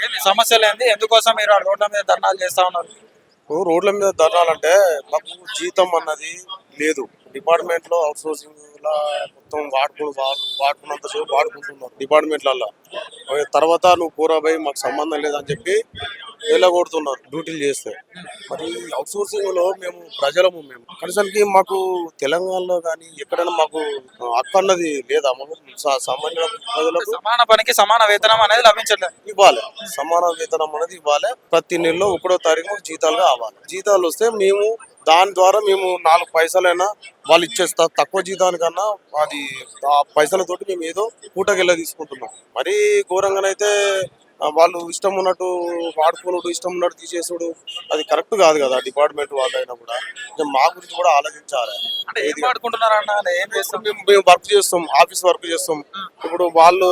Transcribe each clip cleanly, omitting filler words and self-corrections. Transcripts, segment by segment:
ఏంది సమస్యలు ఏంది? ఎందుకోసం మీరు ఆ రోడ్ల మీద ధర్నాలు చేస్తా ఉన్నారు? ఇప్పుడు రోడ్ల మీద ధర్నాలంటే మాకు జీతం అన్నది లేదు. డిపార్ట్మెంట్ లో అవుట్ సోర్సింగ్ లా మొత్తం వాడుకున్నంత సేపు వాడుకుంటున్నారు డిపార్ట్మెంట్లల్లో. తర్వాత నువ్వు పోరాబోయి మాకు సంబంధం లేదని చెప్పి వెళ్ళగొడుతున్నారు డ్యూటీలు చేస్తే. మరి అవుట్ సోర్సింగ్ లో మేము ప్రజలము, మేము కనీసానికి మాకు తెలంగాణలో కానీ ఎక్కడైనా మాకు హక్కు అన్నది లేదా? మాకు సామాన్య ప్రజలకు సమాన పనికి సమాన వేతనం అనేది లభించట్లేదు. ఇవ్వాలి, సమాన వేతనం అనేది ఇవ్వాలి. ప్రతి నెలలో 1వ తారీఖు జీతాలుగా అవ్వాలి. జీతాలు వస్తే మేము దాని ద్వారా మేము 4 పైసలైనా వాళ్ళు ఇచ్చేస్తా తక్కువ జీతానికన్నా అది ఆ పైసలతోటి మేము ఏదో పూటకెళ్ళ తీసుకుంటున్నాం. మరీ ఘోరంగానైతే వాళ్ళు ఇష్టం ఉన్నట్టు వాడుకున్నాడు, ఇష్టం ఉన్నట్టు తీసేసుడు అది కరెక్ట్ కాదు కదా. డిపార్ట్మెంట్ వాళ్ళైనా కూడా మా గురించి కూడా ఆలోచించాలి. అంటే ఏం వాడుకుంటున్నారన్న? ఏం చేస్తాం? మేము వర్క్ చేస్తాం, ఆఫీస్ వర్క్ చేస్తాం. ఇప్పుడు వాళ్ళు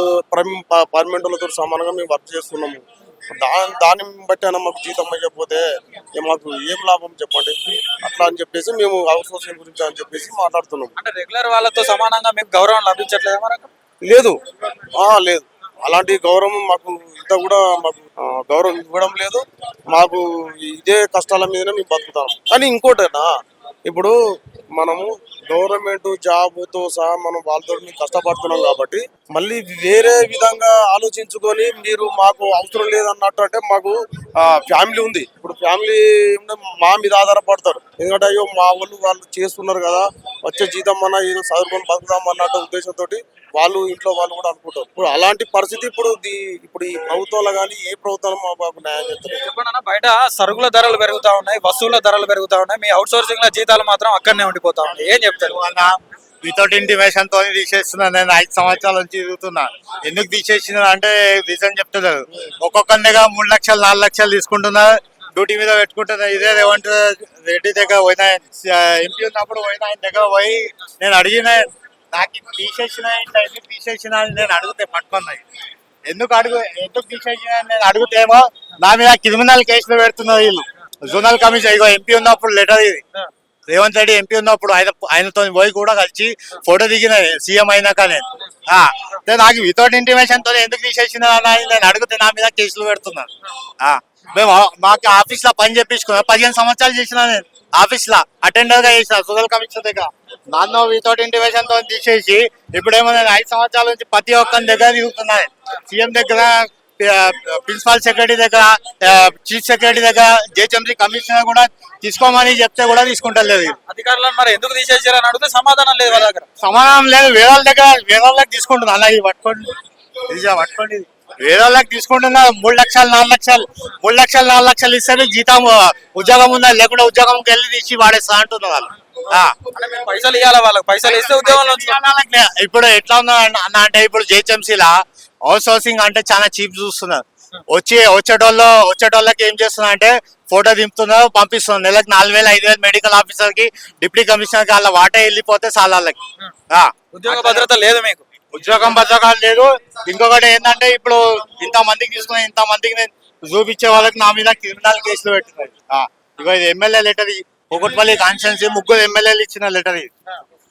పర్మనెంట్ వాళ్ళతో సమానంగా మేము వర్క్ చేస్తున్నాము. దాన్ని బట్టి అయినా మాకు జీతం అయ్యకపోతే మాకు ఏం లాభం చెప్పండి. అట్లా అని చెప్పేసి మేము అవుట్ సోర్సింగ్ గురించి అని చెప్పేసి మాట్లాడుతున్నాం. అంటే రెగ్యులర్ వాళ్ళతో సమానంగా మీకు గౌరవం లభించట్లేదు మనకు? లేదు, లేదు, అలాంటి గౌరవం మాకు ఇంత కూడా మాకు గౌరవం ఇవ్వడం లేదు. మాకు ఇదే కష్టాల మీదనే మేము బతుకుతాం. కానీ ఇంకోటేనా, ఇప్పుడు మనము గవర్నమెంట్ జాబ్తో సహా మనం వాళ్ళతో కష్టపడుతున్నాం కాబట్టి మళ్ళీ వేరే విధంగా ఆలోచించుకొని మీరు మాకు అవసరం లేదన్నట్టు అంటే మాకు ఫ్యామిలీ ఉంది. ఇప్పుడు ఫ్యామిలీ మా మీద ఆధారపడతారు. ఎందుకంటే అయ్యో మా వాళ్ళు చేస్తున్నారు కదా, వచ్చే జీతం అన్నా ఏదో చదువుకొని బతుకుదాం అన్నట్టు ఉద్దేశంతో వాళ్ళు ఇంట్లో వాళ్ళు కూడా అనుకుంటారు. ఇప్పుడు అలాంటి పరిస్థితి ఇప్పుడు ఈ ప్రభుత్వంలో కానీ ఏ ప్రభుత్వం మాకు న్యాయం చేస్తారు? చెప్పండి. బయట సరుకుల ధరలు పెరుగుతా ఉన్నాయి, వస్తువుల ధరలు పెరుగుతా ఉన్నాయి, మీ అవుట్ సోర్సింగ్ లో జీతాలు మాత్రం అక్కడనే ఉండిపోతా ఉన్నాయి. ఏం చెప్తారు? వితౌట్ ఇంటిమేషన్ తో తీసేస్తున్నా. నేను 5 సంవత్సరాల నుంచి తిరుగుతున్నా. ఎందుకు తీసేసిన అంటే రీజన్ చెప్తలేదు. ఒక్కొక్క దగ్గర 3 లక్షలు 4 లక్షలు తీసుకుంటున్నా, డ్యూటీ మీద పెట్టుకుంటున్నా. ఇదే రేవంత్ రెడ్డి దగ్గర పోయినా, ఎంపీ ఉన్నప్పుడు పోయినా, ఆయన దగ్గర పోయి నేను అడిగిన, నాకు తీసేసిన ఎందుకు తీసేసిన అని నేను అడిగితే పట్టుకున్నాయి. ఎందుకు తీసేసిన నేను అడుగుతేమో నా మీద క్రిమినల్ కేసులు పెడుతున్నారు వీళ్ళు. జోనల్ కమిషన్ ఇగో ఎంపీ ఉన్నప్పుడు లెటర్ ఇది, రేవంత్ రెడ్డి ఎంపీ ఉన్నప్పుడు ఆయనతో పోయి కూడా కలిసి ఫోటో దిగిన సీఎం అయినాక నేను నాకు వితౌట్ ఇంటిమేషన్ తో ఎందుకు తీసేసిన నేను అడిగితే నా మీద కేసులు పెడుతున్నాను. మేము మాకు ఆఫీస్ లో పని చేపించుకున్నా, 15 సంవత్సరాలు చేసిన. నేను ఆఫీస్ లో అటెండర్ గా చేసిన సోషల్ కమిషన్ దగ్గర. నన్ను వితౌట్ ఇంటిమేషన్ తో తీసేసి ఇప్పుడేమో నేను 5 సంవత్సరాల నుంచి ప్రతి ఒక్కరి దగ్గర తిరుగుతున్నాను. సీఎం దగ్గర, ప్రిన్సిపల్ సెక్రటరీ దగ్గర, చీఫ్ సెక్రటరీ దగ్గర, జిహెచ్ఎంసీ కమిషనర్ కూడా తీసుకోమని చెప్తే కూడా తీసుకుంటలేదు. అధికారులను మరి ఎందుకు తీసేసారని అడిగితే సమాధానం లేదు వాళ్ళ దగ్గర. సమాధానం లేదు. వేరే వాళ్ళకి తీసుకుంటున్నా. అలా పట్టుకోండి, పట్టుకోండి. వేరే వాళ్ళకి తీసుకుంటున్నా. 3 లక్షలు 4 లక్షలు ఇస్తే జీతం ఉద్యోగం ఉందా, లేకుండా ఉద్యోగంకి వెళ్ళి తీసి వాడేస్తా అంటున్నారు వాళ్ళు. పైసలు ఇవ్వాలి వాళ్ళకి, పైసలు ఇస్తే ఉద్యోగంలో. ఇప్పుడు ఎట్లా ఉన్నా అన్న అంటే ఇప్పుడు జిహెచ్ఎంసీలా అవుట్ సోర్సింగ్ అంటే చాలా చీప్ చూస్తున్నారు. వచ్చేటోళ్ళకి ఏం చేస్తున్నా అంటే ఫోటో దింపుతున్నారు, పంపిస్తున్నారు. నెలకు 4,000 5,000 మెడికల్ ఆఫీసర్ కి, డిప్యూటీ కమిషనర్ కి వాళ్ళ వాటా వెళ్ళిపోతే చాలా వాళ్ళకి. ఉద్యోగ భద్రత లేదు, మీకు ఉద్యోగం భద్రత లేదు. ఇంకొకటి ఏంటంటే ఇప్పుడు ఇంతమందికి తీసుకుని ఇంతమందికి నేను చూపించే వాళ్ళకి నా మీద క్రిమినల్ కేసులు పెట్టినాయి. ఇక ఇది ఎమ్మెల్యే లెటర్, కూకట్పల్లి కాన్స్టిట్యున్సీ 3 ఎమ్మెల్యేలు ఇచ్చిన లెటర్.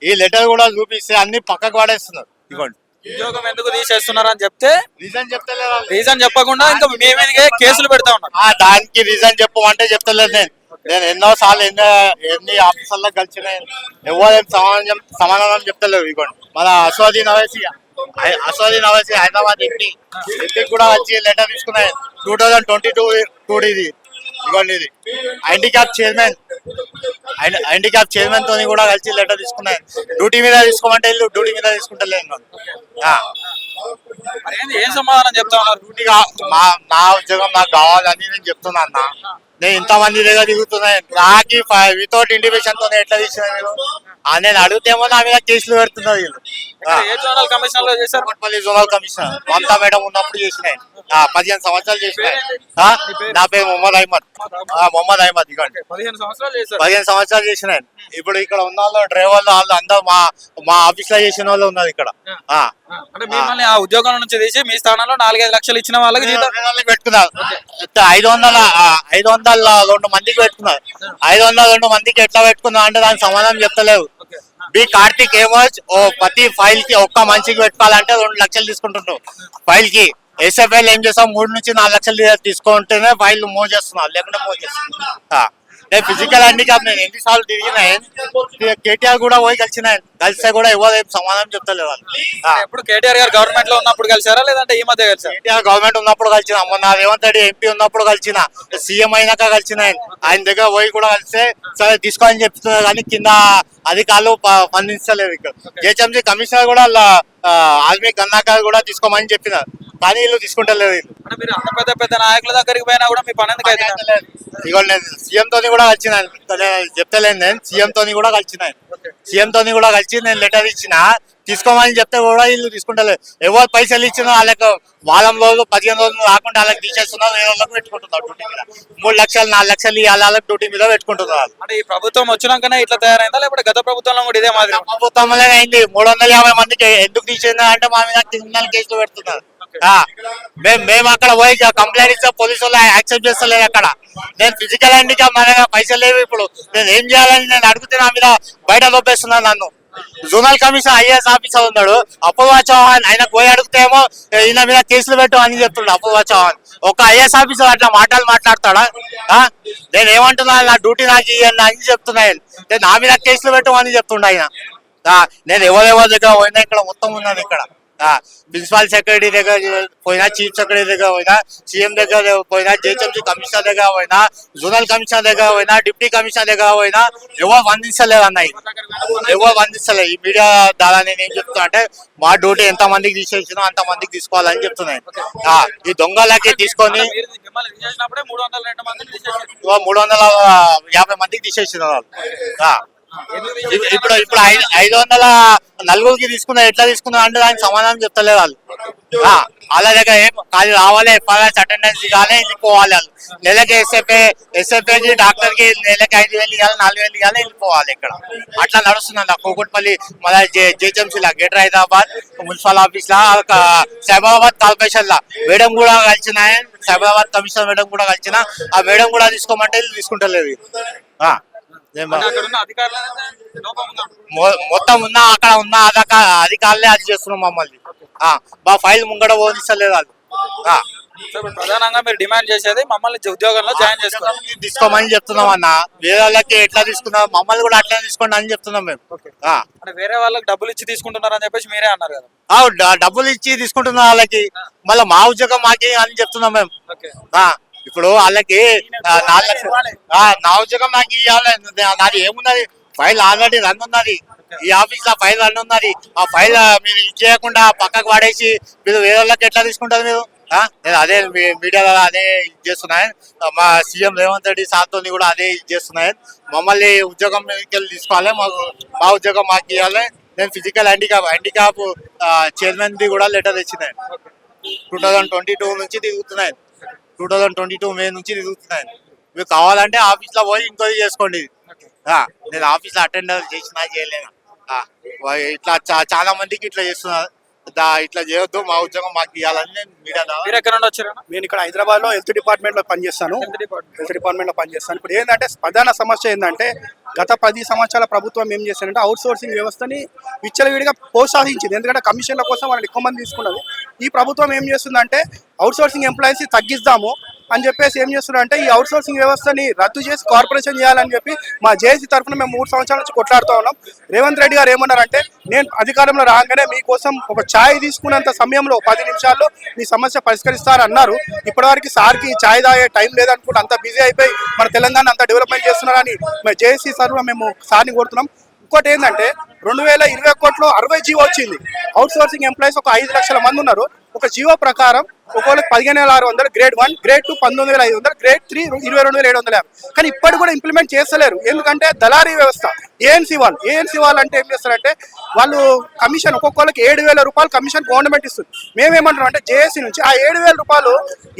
ఈ లెటర్ కూడా చూపిస్తే అన్ని పక్కకు పడేస్తున్నారు. ఇవ్వండి. ఉద్యోగం ఎందుకు తీసేస్తున్నారు అని చెప్తే రీజన్ చెప్పకుండా ఇంకా మీ మీదకే కేసులు పెడతా ఉన్నారు. దానికి రీజన్ చెప్పమంటే చెప్తలేదు. నేను ఎన్నో సార్లు ఎన్ని ఆఫీసర్లో కలిసిన ఎవరు సమాధానం చెప్తలేవు. ఇవ్వండి. మన అసోదీన్ అవసి హైదరాబాద్ ఎంపీకి కూడా వచ్చి లెటర్ తీసుకున్నాయి. 2022 ఇది. ఇవ్వండి. ఇది హ్యాండిక్యాప్ చైర్మన్ తోని కూడా కలిసి లెటర్ తీసుకున్నాయి. డ్యూటీ మీద తీసుకోమంటే ఇల్లు డ్యూటీ మీద తీసుకుంటలేదు. ఏం సమాధానం చెప్తా ఉన్నారు? డ్యూటీ నా ఉద్యోగం నాకు కావాలని నేను చెప్తున్నా అన్న. నేను ఇంతమంది దగ్గర దిగుతున్నాను. నాకు వితౌట్ ఇంటిమేషన్ తో ఎట్లా తీసిన మీరు? నేను అడిగితేమో నా మీద కేసులు పెడుతున్నారు వీళ్ళు. జోనల్ కమిషనర్ లో చేశారు. Kukatpally zonal commissioner Mamata madam ఉన్నప్పుడు చేసినాయి. 15 సంవత్సరాలు చేసినాయి. నా పేరు మొహమ్మద్ అహ్మద్. ఇవ్వండి. 15 సంవత్సరాలు చేసినాయి. ఇప్పుడు ఇక్కడ ఉన్న వాళ్ళు డ్రైవర్లు వాళ్ళు అందరూ మా ఆఫీస్ లో చేసిన వాళ్ళు ఉన్నారు ఇక్కడ. అంటే మిమ్మల్ని ఆ ఉద్యోగం నుంచి తీసి మీ స్థానంలో 4-5 లక్షలు ఇచ్చిన వాళ్ళకి పెట్టుకున్నారు. 502 మందికి పెట్టుకున్నారు. 502 మందికి ఎట్లా పెట్టుకున్నారు అంటే దానికి సమాధానం చెప్తలేవు. బి కార్తిక్ ఏమో ప్రతి ఫైల్ కి ఒక్క మనిషికి పెట్టుకోవాలంటే 2 లక్షలు తీసుకుంటున్నావు ఫైల్ కి. ఎస్ఎఫ్ఐలు ఏం చేస్తాం 3 నుంచి 4 లక్షలు తీసుకుంటేనే ఫైల్ మూవ్ చేస్తున్నారు, లేకుంటే మూవ్ చేస్తున్నారు. నేను ఫిజికల్ హ్యాండిక్యాప్ నేను ఎన్నిసార్లు తిరిగినా, కేటీఆర్ కూడా పోయి కలిస్తే కూడా ఎవరు ఏం సమాధానం చెప్తలేదు వాళ్ళు. ఎప్పుడు కేటీఆర్ గారు గవర్నమెంట్ లో ఉన్నప్పుడు కలిసారా లేదంటే ఈ మధ్య కలిసారా? కేటీఆర్ గవర్నమెంట్ ఉన్నప్పుడు కలిసిన, మొన్న రేవంత్ రెడ్డి ఎంపీ ఉన్నప్పుడు కలిసిన, సీఎం అయినాక కలిసిన, ఆయన దగ్గర పోయి కూడా కలిస్తే సరే తీసుకోవాలని చెప్తున్నారు కానీ కింద అధికారులు స్పందించలేదు. ఇక్కడ జేహెచ్ఎంసీ కమిషనర్ కూడా ఆర్మీ గన్నాకారు కూడా తీసుకోమని చెప్పినారు కానీ వీళ్ళు తీసుకుంటలేదు. వీళ్ళు అంటే మీరు అంత పెద్ద పెద్ద నాయకుల దగ్గరికి పోయినా కూడా మీ పని ఎందుకు అయితే? ఇక నేను సీఎం తోని కూడా కలిసిన, చెప్తలేను నేను సీఎం తోని కూడా కలిసిన, సీఎం తోని కూడా కలిసి నేను లెటర్ ఇచ్చిన తీసుకోమని చెప్తే కూడా వీళ్ళు తీసుకుంటలేదు. ఎవరు పైసలు ఇచ్చినా వాళ్ళకి వారం రోజులు 15 రోజులు రాకుండా వాళ్ళకి తీసేస్తున్నారు, వేరే వాళ్ళకి పెట్టుకుంటున్నారు డ్యూటీ మీద. 3 లక్షలు 4 లక్షలు వాళ్ళకి డ్యూటీ మీద పెట్టుకుంటున్నారు. అంటే ఈ ప్రభుత్వం వచ్చినాకనే ఇట్లా తయారైందా లేకపోతే గత ప్రభుత్వంలో కూడా ఇదే మాదిరి? ప్రభుత్వంలో అయింది. 350 మందికి ఎందుకు తీసేందా అంటే మా మీద క్రిమినల్ కేసులు పెడుతున్నారు. మేము అక్కడ పోయి కంప్లైంట్ ఇస్తే పోలీసు వాళ్ళు యాక్సెప్ట్ చేస్తలేదు. అక్కడ నేను ఫిజికల్ హ్యాండిక్యాప్ మన పైసలు లేవు, ఇప్పుడు నేను ఏం చేయాలని నేను అడిగితే నా మీద బయట దొబ్బేస్తున్నాను నన్ను. జోనల్ కమిషనర్ ఐఏఎస్ ఆఫీసర్ ఉన్నాడు అపూర్వ చౌహాన్, ఆయన పోయి అడిగితేమో ఈయన మీద కేసులు పెట్టు అని చెప్తున్నాడు అపూర్వ చౌహాన్. ఒక ఐఏఎస్ ఆఫీసర్ అట్లా మాట్లాడతాడా? నేను ఏమంటున్నా, నా డ్యూటీ నాకు ఇవ్వండి అని చెప్తున్నాను, నా మీద కేసులు పెట్టు అని చెప్తుండ ఆయన. నేను ఎవరెవరి దగ్గర పోయినా ఇక్కడ మొత్తం ఉన్నది. ఇక్కడ ప్రిన్సిపల్ సెక్రటరీ దగ్గర పోయినా, చీఫ్ సెక్రటరీ దగ్గర పోయినా, సీఎం దగ్గర పోయినా, జేహెచ్ఎంసీ కమిషనర్ దగ్గర పోయినా, జోనల్ కమిషనర్ దగ్గర పోయినా, డిప్యూటీ కమిషనర్ దగ్గర పోయినా ఎవరు వందించలేదు అన్నాయి, ఎవరు వందించలేదు. ఈ మీడియా ద్వారా నేను ఏం చెప్తున్నా అంటే మా డ్యూటీ ఎంత మందికి తీసేసినా అంత మందికి తీసుకోవాలని చెప్తున్నాను. ఈ దొంగలకి తీసుకొని 350 మందికి తీసేసిన వాళ్ళు. ఇప్పుడు 500 నలుగురికి తీసుకున్నా, ఎట్లా తీసుకున్నా అంటే దానికి సమాధానం చెప్తలేదు వాళ్ళు. వాళ్ళ దగ్గర ఏం అది రావాలి, ఎఫ్ఐఆర్స్ అటెండెన్స్ ఇవ్వాలి, వెళ్ళిపోవాలి వాళ్ళు. నెలకి ఎస్ఎఫ్ఏకి డాక్టర్ కి నెలకి 5,000 ఇవ్వాలి, 4,000 ఇవ్వాలి, వెళ్ళిపోవాలి. ఇక్కడ అట్లా నడుస్తుంది. కూకట్పల్లి మన జేహెచ్ఎంసీ లా, గ్రేటర్ హైదరాబాద్ మున్సిపల్ ఆఫీస్ లా, సైబరాబాద్ కార్పొరేషన్ లా మేడం కూడా కలిసిన, సైబరాబాద్ కమిషనర్ మేడం కూడా కలిసిన, ఆ మేడం కూడా తీసుకోమంటే వీళ్ళు తీసుకుంటలేదు. మొత్తం ఉన్న అక్కడ ఉన్న అధికారులే అది చేస్తున్నాం మమ్మల్ని. మా ఫైల్ ముంగడ పోనిస్తలేదు వాళ్ళు. ప్రధానంగా మీరు డిమాండ్ చేసేది మమ్మల్ని ఉద్యోగంలో జాయిన్ చేసుకోవాలి, తీసుకోమని చెప్తున్నాం అన్న. వేరే వాళ్ళకి ఎట్లా తీసుకున్నాం, మమ్మల్ని కూడా అట్లా తీసుకోండి అని చెప్తున్నాం మేము. అంటే వేరే వాళ్ళకి డబ్బులు ఇచ్చి తీసుకుంటున్నారు అని చెప్పేసి మీరే అన్నారు కదా. డబ్బులు ఇచ్చి తీసుకుంటున్న వాళ్ళకి మళ్ళీ మా ఉద్యోగం మాకే అని చెప్తున్నాం మేము. ఇప్పుడు వాళ్ళకి 4 లక్షలు నా ఉద్యోగం నాకు ఇవ్వాలి, నాది ఏమున్నది, ఫైల్ ఆల్రెడీ రన్ ఉన్నది, ఈ ఆఫీస్ లో ఫైల్ రన్ ఉన్నది. ఆ ఫైల్ మీరు ఇచ్చేయకుండా పక్కకు పడేసి మీరు వేరే వాళ్ళకి ఎట్లా తీసుకుంటారు మీరు? నేను అదే మీడియాలో అదే చేస్తున్నాను. మా సీఎం రేవంత్ రెడ్డి సార్తో కూడా అదే చేస్తున్నాను. మమ్మల్ని ఉద్యోగం మీదకి తీసుకోవాలి, మా ఉద్యోగం మాకు ఇవ్వాలి. నేను ఫిజికల్ హ్యాండిక్యాప్ చైర్మన్ ది కూడా లెటర్ తెచ్చినాను. 2022 నుంచి తిరుగుతున్నాను, 2022 మే నుంచి తిరుగుతున్నాను. మీకు కావాలంటే ఆఫీస్ లో పోయి ఎంక్వైరీ చేసుకోండి. నేను ఆఫీస్ లో అటెండర్ చేసినా చేయలేను. ఇట్లా చాలా మందికి ఇట్లా చేస్తున్నారు. ఇట్లా చేయొద్దు, మా ఉద్యోగం మాకు ఇవ్వాలని నేను మీడియా. మీరు ఎక్కడ నుండి వచ్చారు? నేను ఇక్కడ హైదరాబాద్ లో హెల్త్ డిపార్ట్మెంట్ లో పనిచేస్తాను. ఇప్పుడు ఏంటంటే ప్రధాన సమస్య ఏంటంటే గత 10 సంవత్సరాల ప్రభుత్వం ఏం చేశారంటే అవుట్ సోర్సింగ్ వ్యవస్థని విచ్చలవిడిగా ప్రోత్సహించింది. ఎందుకంటే కమిషన్ల కోసం వాళ్ళని ఎక్కువ మంది తీసుకున్నది. ఈ ప్రభుత్వం ఏం చేస్తుందంటే అవుట్ సోర్సింగ్ ఎంప్లాయీస్ తగ్గిస్తాము అని చెప్పేసి ఏం చేస్తున్నారంటే ఈ అవుట్ సోర్సింగ్ వ్యవస్థని రద్దు చేసి కార్పొరేషన్ చేయాలని చెప్పి మా జేఏసీ తరఫున మేము 3 సంవత్సరాల నుంచి కొట్లాడుతూ ఉన్నాం. రేవంత్ రెడ్డి గారు ఏమన్నారంటే నేను అధికారంలో రాగానే మీకోసం ఒక ఛాయ్ తీసుకునేంత సమయంలో 10 నిమిషాల్లో మీ సమస్య పరిష్కరిస్తారన్నారు. ఇప్పటివరకు సార్కి ఛాయ్ తాగే టైం లేదనుకుంటే అంత బిజీ అయిపోయి మన తెలంగాణ అంత డెవలప్మెంట్ చేస్తున్నారని మేము జేఏసీ తరఫున మేము సార్ని కోరుతున్నాం. ఇంకోటి ఏంటంటే 2021లో 60 జీవో వచ్చింది. అవుట్ సోర్సింగ్ ఎంప్లాయీస్ ఒక 5 లక్షల మంది ఉన్నారు. ఒక జీవో ప్రకారం ఒకవేళకి 15,600, గ్రేడ్ 1, గ్రేడ్ 2 19,500, గ్రేడ్ 3 22,750. కానీ ఇప్పటి కూడా ఇంప్లిమెంట్ చేస్తలేరు. ఎందుకంటే దళారీ వ్యవస్థ. ఏఎన్సీ వాళ్ళు అంటే ఏం చేస్తారంటే వాళ్ళు కమిషన్ ఒక్కొక్కరికి 7,000 రూపాయలు కమిషన్ గవర్నమెంట్ ఇస్తుంది. మేమేమంటున్నాం అంటే జేఏసీ నుంచి ఆ 7,000 రూపాయలు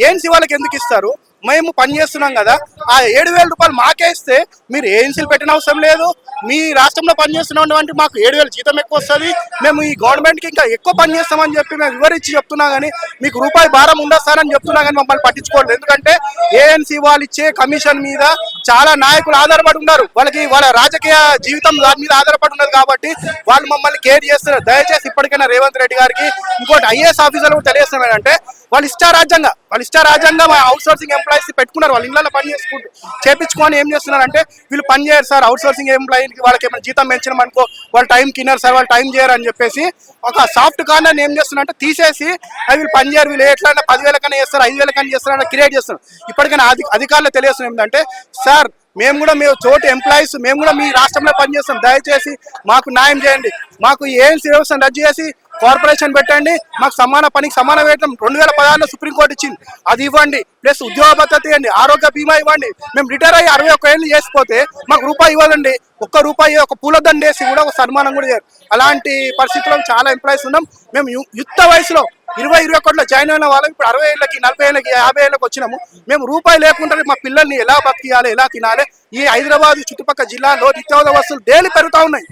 ఏఎన్సీ వాళ్ళకి ఎందుకు ఇస్తారు? మేము పని చేస్తున్నాం కదా, ఆ 7,000 రూపాయలు మాకే ఇస్తే మీరు ఏఎన్సీలు పెట్టిన అవసరం లేదు. మీ రాష్ట్రంలో పనిచేస్తున్నాం అంటే మాకు 7,000 జీతం ఎక్కువ వస్తుంది, మేము ఈ గవర్నమెంట్కి ఇంకా ఎక్కువ పని చేస్తామని చెప్పి మేము వివరించి చెప్తున్నా కానీ మీకు రూపాయి భారం ఉండొస్తారని చెప్తున్నా కానీ మమ్మల్ని పట్టించుకోవట్లేదు. ఎందుకంటే ఏఎన్సీ వాళ్ళు ఇచ్చే కమిషన్ మీద చాలా నాయకులు ఆధారపడి ఉన్నారు, వాళ్ళకి వాళ్ళ రాజకీయ జీవితం దాని మీద ఆధారపడి ఉన్నది కాబట్టి వాళ్ళు మమ్మల్ని కేర్ చేస్తున్నారు. దయచేసి ఇప్పటికైనా రేవంత్ రెడ్డి గారికి ఇంకోటి ఐఏఎస్ ఆఫీసర్లకు తెలియజేస్తున్నారు అంటే వాళ్ళు ఇష్టారాజ్యంగా అవుట్ సోర్సింగ్ ఎంప్లాయీస్ పెట్టుకున్నారు, వాళ్ళ ఇళ్ళలో పని చేసుకుంటూ చేపించుకొని ఏం చేస్తున్నారు అంటే వీళ్ళు పని చేయరు సార్, అవుట్ సోర్సింగ్ ఎంప్లాయీకి వాళ్ళకి ఏమైనా జీతం పెంచడం అనుకో వాళ్ళు టైం కిన్నారు సార్, వాళ్ళు టైం చేయరు అని చెప్పేసి ఒక సాఫ్ట్ కార్నర్ ఏం చేస్తున్నారంటే తీసేసి అవి వీళ్ళు పని చేయరు, వీళ్ళు ఎట్లా 10,000 కన్నా చేస్తారు 5,000 కన్నా చేస్తారు క్రియేట్ చేస్తున్నారు. ఇప్పటికైనా అధికారులు తెలియజేస్తున్నాం ఏంటంటే సార్ మేము తోటి ఎంప్లాయీస్ మేము కూడా మీ రాష్ట్రంలో పనిచేస్తాం, దయచేసి మాకు న్యాయం చేయండి, మాకు ఏఎన్సీ వ్యవస్థను రద్దు చేసి కార్పొరేషన్ పెట్టండి, మాకు సమాన పనికి సమాన వేతనం 2016లో సుప్రీంకోర్టు ఇచ్చింది అది ఇవ్వండి, ప్లస్ ఉద్యోగ భద్రత ఇవ్వండి, ఆరోగ్య బీమా ఇవ్వండి. మేము రిటైర్ అయ్యి 61 ఏళ్ళు చేసిపోతే మాకు రూపాయి ఇవ్వదండి, ₹1 ఒక పూలదండ వేసి కూడా ఒక సన్మానం కూడా చేయరు. అలాంటి పరిస్థితుల్లో చాలా ఎంప్లాయీస్ ఉన్నాం. మేము యుక్త వయసులో 20-21లో జాయిన్ అయిన వాళ్ళం ఇప్పుడు 60 ఏళ్ళకి 40 ఏళ్ళకి 50 ఏళ్ళకి వచ్చినాము. మేము రూపాయి లేకుండా మా పిల్లల్ని ఎలా బతికియాలి ఎలా తినాలి. ఈ హైదరాబాద్ చుట్టుపక్కల జిల్లాలో నిత్యావసర వస్తువులు డైలీ పెరుగుతూ ఉన్నాయి,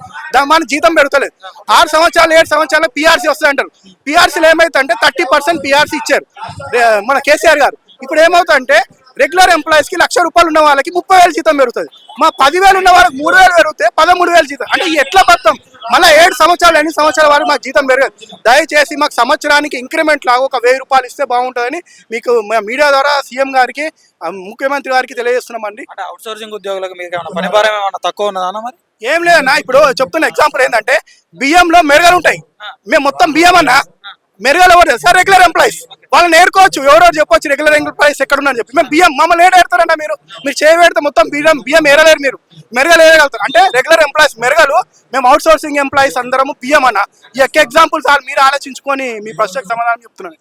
మన జీతం పెరుగుతలేదు. 6 సంవత్సరాలు 7 సంవత్సరాలు పిఆర్సీ వస్తాయంటారు. పిఆర్సీలు ఏమైతుందంటే 30% పిఆర్సీ ఇచ్చారు మన కేసీఆర్ గారు. ఇప్పుడు ఏమవుతుందంటే రెగ్యులర్ ఎంప్లాయీస్ కి ₹1,00,000 ఉన్న వాళ్ళకి 30,000 జీతం పెరుగుతుంది, మా 10,000 ఉన్న వాళ్ళకి 3,000 పెరిగితే 13,000 జీతం. అంటే ఎట్లా బతాం? మళ్ళీ 7 సంవత్సరాలు 8 సంవత్సరాల వరకు మాకు జీతం పెరగదు. దయచేసి మాకు సంవత్సరానికి ఇంక్రిమెంట్ లాగా ఒక ₹1,000 ఇస్తే బాగుంటుందని మీకు మీడియా ద్వారా సీఎం గారికి ముఖ్యమంత్రి గారికి తెలియజేస్తున్నామండి. అంటే అవుట్ సోర్సింగ్ ఉద్యోగులకు మీకు ఏమైనా పని భారం ఏమైనా తక్కువ ఉన్నదా మరి? ఏం లేదన్నా, ఇప్పుడు చెప్తున్న ఎగ్జాంపుల్ ఏంటంటే బియ్యంలో మెరుగలు ఉంటాయి, మేము మొత్తం బియ్యం అన్నా మెరుగలు కూడా సార్ రెగ్యులర్ ఎంప్లాయీస్ వాళ్ళని నేర్కోవచ్చు, ఎవరో చెప్పొచ్చు రెగ్యులర్ ఎంప్లాయీస్ ఎక్కడ ఉన్నారని చెప్పి. మేము బియ్యం మమ్మల్ని ఏడేడతారన్నా, మీరు చేయబెడితే మొత్తం బియ్యం ఏరలేరు, మీరు మెరుగలు ఏరగలుగుతారు. అంటే రెగ్యులర్ ఎంప్లాయీస్ మెరుగలు, మేము అవుట్ సోర్సింగ్ ఎంప్లాయీస్ అందరము బియ్యం అన్న. ఈ యొక్క ఎగ్జాంపుల్ సార్ మీరు ఆలోచించుకొని మీ ప్రశ్నకు సమాధానం చెప్తున్నాను.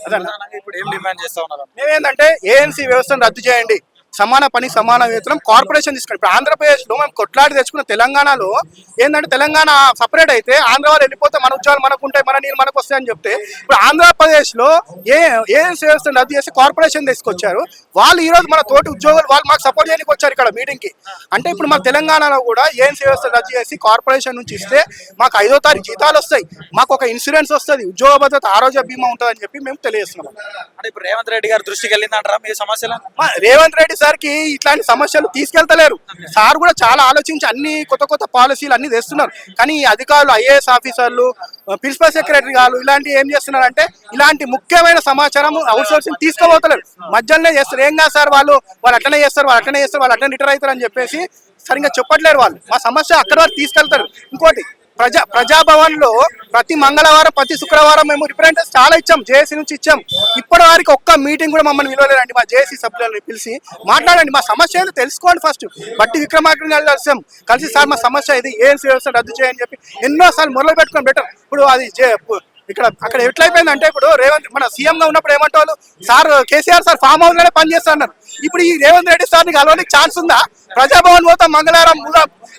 అదన్నా ఇప్పుడు ఏం డిమాండ్ చేస్తా ఉన్నారు? మేమేంటంటే ఏఎన్సీ వ్యవస్థను రద్దు చేయండి, సమాన పని సమాన వేతనం కార్పొరేషన్ తీసుకోండి. ఇప్పుడు ఆంధ్రప్రదేశ్లో మేము కొట్లాడి తెచ్చుకున్న తెలంగాణలో ఏంటంటే తెలంగాణ సపరేట్ అయితే ఆంధ్ర వాళ్ళు వెళ్ళిపోతే మన ఉద్యోగాలు మనకు ఉంటాయి, మన నీళ్ళు మనకు వస్తాయని చెప్తే ఇప్పుడు ఆంధ్రప్రదేశ్లో ఏఎన్సీ వ్యవస్థను రద్దు చేసి కార్పొరేషన్ తీసుకొచ్చారు. వాళ్ళు ఈ రోజు మన తోటి ఉద్యోగులు వాళ్ళు మాకు సపోర్ట్ చేయడానికి వచ్చారు ఇక్కడ మీటింగ్కి. అంటే ఇప్పుడు మా తెలంగాణలో కూడా ఏఎన్సీ వ్యవస్థను రద్దు చేసి కార్పొరేషన్ నుంచి ఇస్తే మాకు 5వ తారీఖు జీతాలు వస్తాయి, మాకు ఒక ఇన్సూరెన్స్ వస్తుంది, ఉద్యోగ భద్రత ఆరోగ్య బీమా ఉంటుందని చెప్పి మేము తెలియజేస్తున్నాం. అంటే ఇప్పుడు రేవంత్ రెడ్డి గారి దృష్టికి వెళ్ళిందంటారా మీ సమస్యలు? రేవంత్ రెడ్డి సార్కి ఇట్లాంటి సమస్యలు తీసుకెళ్తలేరు. సార్ కూడా చాలా ఆలోచించి అన్ని కొత్త పాలసీలు అన్ని తెస్తున్నారు. కానీ ఈ అధికారులు ఐఏఎస్ ఆఫీసర్లు ప్రిన్సిపల్ సెక్రటరీ గారు ఇలాంటి ఏం చేస్తున్నారంటే ఇలాంటి ముఖ్యమైన సమాచారం అవుట్ సోర్సింగ్ తీసుకోబోతలేరు, మధ్యలోనే చేస్తారు. ఏం కాదు సార్ వాళ్ళు అట్లనే చేస్తారు, వాళ్ళు అట్లనే రిటైర్ అవుతారు అని చెప్పేసి సరిగ్గా చెప్పట్లేరు. వాళ్ళు మా సమస్య అక్కడి వరకు తీసుకెళ్తారు. ఇంకోటి ప్రజాభవన్ లో ప్రతి మంగళవారం ప్రతి శుక్రవారం మేము రిప్రజెంటేటివ్స్ చాలా ఇచ్చాం, జేఏసీ నుంచి ఇచ్చాం. ఇప్పటి వరకు ఒక్క మీటింగ్ కూడా మమ్మల్ని విలువలేదండి. మా జేఏసీ సభ్యులను పిలిచి మాట్లాడండి, మా సమస్య ఏదో తెలుసుకోండి. ఫస్ట్ బట్టి విక్రమార్క కలిసి సార్ మా సమస్య ఇది ఏఎన్సీ వ్యవస్థ రద్దు చేయని చెప్పి ఎన్నోసార్లు మొదలు పెట్టుకొని బెటర్. ఇప్పుడు అది అక్కడ ఎట్లయిపోయిందంటే ఇప్పుడు మన సీఎం గా ఉన్నప్పుడు ఏమంటారు sir KCR sir farm house లోనే పనిచేస్తున్నారు. ఇప్పుడు ఈ రేవంత్ రెడ్డి సార్ నీకు అలవానికి ఛాన్స్ ఉందా? ప్రజాభవన్ పోతాం మంగళవారం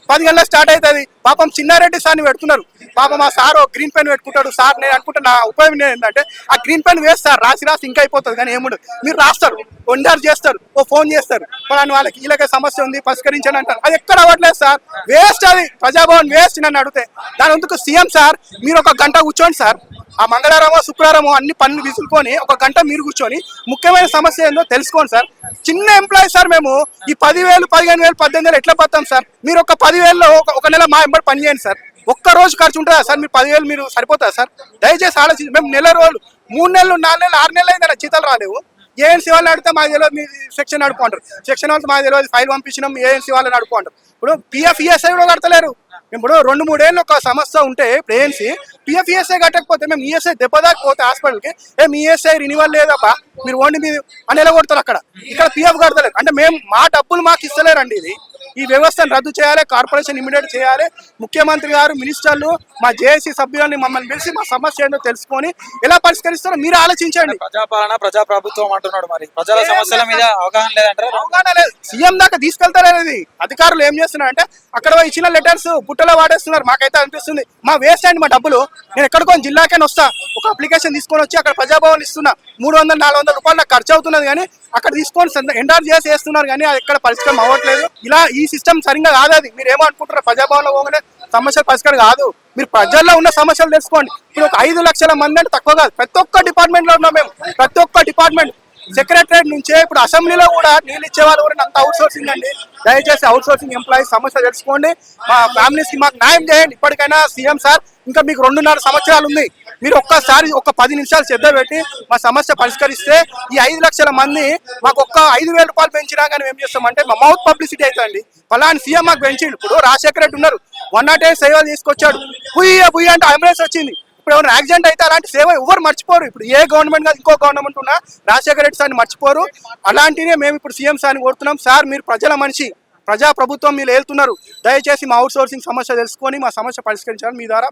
10 గంటలకు స్టార్ట్ అవుతుంది. పాపం చిన్నారెడ్డి సార్ని పెడుతున్నారు. పాపం ఆ సార్ గ్రీన్ పెన్ పెట్టుకుంటాడు. సార్ నేను అనుకుంటా నా ఉపయోగం ఏంటంటే ఆ గ్రీన్ పెన్ వేస్తారు, రాసి ఇంకా అయిపోతుంది. కానీ ఏముండదు, మీరు రాస్తారు, వండారు చేస్తారు, ఫోన్ చేస్తారు, పలాని వాళ్ళకి వీళ్ళకి సమస్య ఉంది పరిష్కరించండి అంటారు. అది ఎక్కడ అవ్వట్లేదు సార్, వేస్ట్. అది ప్రజాభవన్ వేస్ట్ నన్ను అడిగితే. దాని ఎందుకు సీఎం సార్ మీరు ఒక గంట కూర్చోండి సార్, ఆ మంగళవారమో శుక్రవారమో అన్ని పనులు విసులుకొని ఒక గంట మీరు కూర్చొని ముఖ్యమైన సమస్య ఏందో తెలుసుకోండి సార్. చిన్న ఎంప్లాయీ సార్, మేము ఈ 10,000 15,000 18,000 ఎట్లా పోతాం సార్? మీరు ఒక 10,000లో ఒక నెల మా ఎంబడి పని చేయండి సార్. ఒక్క రోజు ఖర్చు ఉంటుందా సార్? మీరు 10,000 మీరు సరిపోతుందా సార్? దయచేసి ఆలోచించి. మేము నెల రోజులు 3 నెలలు 4 నెలలు 6 నెలలు అయిందా జీతాలు రాలేవు. ఏఎన్సీ వాళ్ళని అడిగితే మాకు తెలియదు, మీ సెక్షన్ నడుపు అంటారు. సెక్షన్ వాళ్ళతో మాకు తెలియదు, ఫైల్ పంపించినాం ఏఎన్సీ వాళ్ళని నడుపు అంటారు. ఇప్పుడు పిఎఫ్ ఈఎస్ఐ కూడా కడతలేరు. ఇప్పుడు 2-3 ఏళ్ళు ఒక సమస్య ఉంటే ఇప్పుడు ఏఎన్సీ పిఎఫ్ ఈఎస్ఐ కట్టకపోతే మేము ఈఎస్ఐ దెబ్బదాకపోతే హాస్పిటల్కి ఏం ఈఎస్ఐ రినివల్ లేదబ్బా మీరు ఓన్లీ మీరు అని ఎలా కొడతారు. ఇక్కడ పిఎఫ్ కడతలేదు. అంటే మేము మా డబ్బులు మాకు ఇస్తలేరండి. ఇది ఈ వ్యవస్థను రద్దు చేయాలి, కార్పొరేషన్ ఇమీడియట్ చేయాలి. ముఖ్యమంత్రి గారు మినిస్టర్లు మా జేఏసీ సభ్యులని మమ్మల్ని పిలిచి మా సమస్య ఏంటో తెలుసుకొని ఎలా పరిష్కరిస్తారో మీరు ఆలోచించండి. ప్రజాపాలన ప్రజాప్రభుత్వం అంటున్నాడు, మరి ప్రజల సమస్యల మీద అవగాహన లేదంటారు? అవగాహన లేదు, సీఎం దాకా తీసుకెళ్తారనేది. అధికారులు ఏం చేస్తున్నారంటే అక్కడ ఇచ్చిన లెటర్స్ బుట్టలో వాడేస్తున్నారు. మాకైతే అనిపిస్తుంది మా వేస్ట్ అండి మా డబ్బులు. నేను ఎక్కడికో జిల్లాకైనా వస్తా, ఒక అప్లికేషన్ తీసుకొని వచ్చి అక్కడ ప్రజాభవన్ ఇస్తున్నా, 300-400 రూపాయలు నాకు ఖర్చు అవుతున్నది. కానీ అక్కడ తీసుకొని ఎండార్ చేసి వేస్తున్నారు, కానీ అది ఎక్కడ పరిష్కారం అవ్వట్లేదు. ఇలా ఈ సిస్టమ్ సరిగ్గా కాదు. అది మీరు ఏమనుకుంటారు? ప్రజాభవన్లో పోగానే సమస్యలు పరిష్కారం కాదు. మీరు ప్రజల్లో ఉన్న సమస్యలు తెలుసుకోండి. ఇప్పుడు ఒక 5 లక్షల మంది అంటే తక్కువ కాదు. ప్రతి ఒక్క డిపార్ట్మెంట్లో ఉన్నాం మేము. ప్రతి ఒక్క డిపార్ట్మెంట్ సెక్రటరేట్ నుంచే ఇప్పుడు అసెంబ్లీలో కూడా నీళ్ళు ఇచ్చే వాళ్ళు కూడా అంత అవుట్ సోర్సింగ్ అండి. దయచేసి అవుట్ సోర్సింగ్ ఎంప్లాయీస్ సమస్య తెలుసుకోండి, మా ఫ్యామిలీస్ కి మాకు న్యాయం చేయండి. ఇప్పటికైనా సీఎం సార్ ఇంకా మీకు 2.5 సంవత్సరాలు ఉంది, మీరు ఒక్కసారి ఒక 10 నిమిషాలు శ్రద్ధ పెట్టి మా సమస్య పరిష్కరిస్తే ఈ 5 లక్షల మంది మాకు ఒక్క 5,000 రూపాయలు పెంచినా కానీ మేము చేస్తామంటే మా మౌత్ పబ్లిసిటీ అవుతుంది. ఫలాని సీఎం మాకు పెంచిండు. ఇప్పుడు రాజశేఖర రెడ్డి ఉన్నారు, 108 సేవలు తీసుకొచ్చాడు, బుయ్య అంటే అంబులెన్స్ వచ్చింది. ఇప్పుడు ఏమైనా యాక్సిడెంట్ అయితే అలాంటి సేవ ఎవరు మర్చిపోరు. ఇప్పుడు ఏ గవర్నమెంట్ కాదు ఇంకో గవర్నమెంట్ ఉన్నా రాజశేఖర రెడ్డి సార్ని మర్చిపోరు. అలాంటినే మేము ఇప్పుడు సీఎం సార్ని కోరుతున్నాం. సార్ మీరు ప్రజల మనిషి, ప్రజా ప్రభుత్వం మీరు వెళ్తున్నారు, దయచేసి మా అవుట్ సోర్సింగ్ సమస్య తెలుసుకొని మా సమస్య పరిష్కరించాలని మీ ద్వారా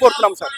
కోరుతున్నాం సార్.